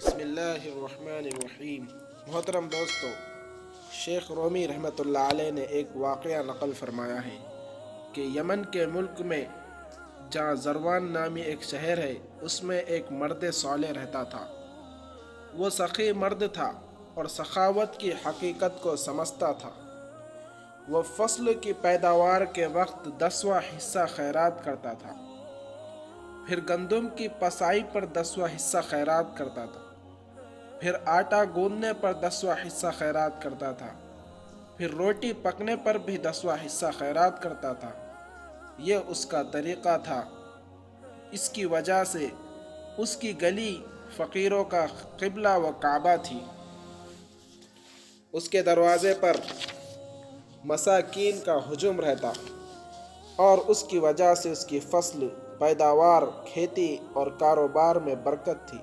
بسم اللہ الرحمن الرحیم۔ محترم دوستو، شیخ رومی رحمۃ اللہ علیہ نے ایک واقعہ نقل فرمایا ہے کہ یمن کے ملک میں جہاں زروان نامی ایک شہر ہے، اس میں ایک مرد صالح رہتا تھا۔ وہ سخی مرد تھا اور سخاوت کی حقیقت کو سمجھتا تھا۔ وہ فصل کی پیداوار کے وقت 10واں حصہ خیرات کرتا تھا، پھر گندم کی پسائی پر 10واں حصہ خیرات کرتا تھا، پھر آٹا گوندنے پر 10واں حصہ خیرات کرتا تھا، پھر روٹی پکنے پر بھی 10واں حصہ خیرات کرتا تھا۔ یہ اس کا طریقہ تھا۔ اس کی وجہ سے اس کی گلی فقیروں کا قبلہ و کعبہ تھی۔ اس کے دروازے پر مساکین کا ہجوم رہتا اور اس کی وجہ سے اس کی فصل، پیداوار، کھیتی اور کاروبار میں برکت تھی۔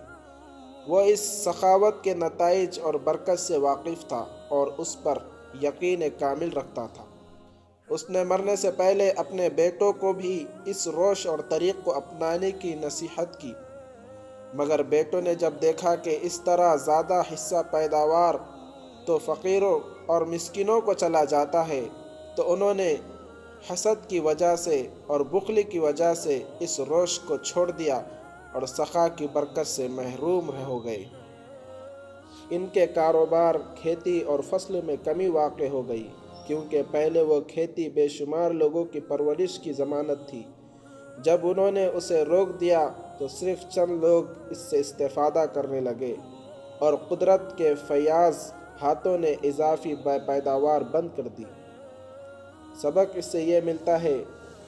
وہ اس سخاوت کے نتائج اور برکت سے واقف تھا اور اس پر یقین کامل رکھتا تھا۔ اس نے مرنے سے پہلے اپنے بیٹوں کو بھی اس روش اور طریق کو اپنانے کی نصیحت کی، مگر بیٹوں نے جب دیکھا کہ اس طرح زیادہ حصہ پیداوار تو فقیروں اور مسکینوں کو چلا جاتا ہے، تو انہوں نے حسد کی وجہ سے اور بخل کی وجہ سے اس روش کو چھوڑ دیا اور سخا کی برکت سے محروم ہو گئے۔ ان کے کاروبار، کھیتی اور فصل میں کمی واقع ہو گئی، کیونکہ پہلے وہ کھیتی بے شمار لوگوں کی پرورش کی ضمانت تھی۔ جب انہوں نے اسے روک دیا تو صرف چند لوگ اس سے استفادہ کرنے لگے اور قدرت کے فیاض ہاتھوں نے اضافی پیداوار بند کر دی۔ سبق اس سے یہ ملتا ہے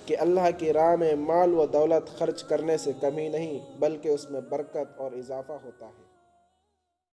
کہ اللہ کی راہ میں مال و دولت خرچ کرنے سے کمی نہیں، بلکہ اس میں برکت اور اضافہ ہوتا ہے۔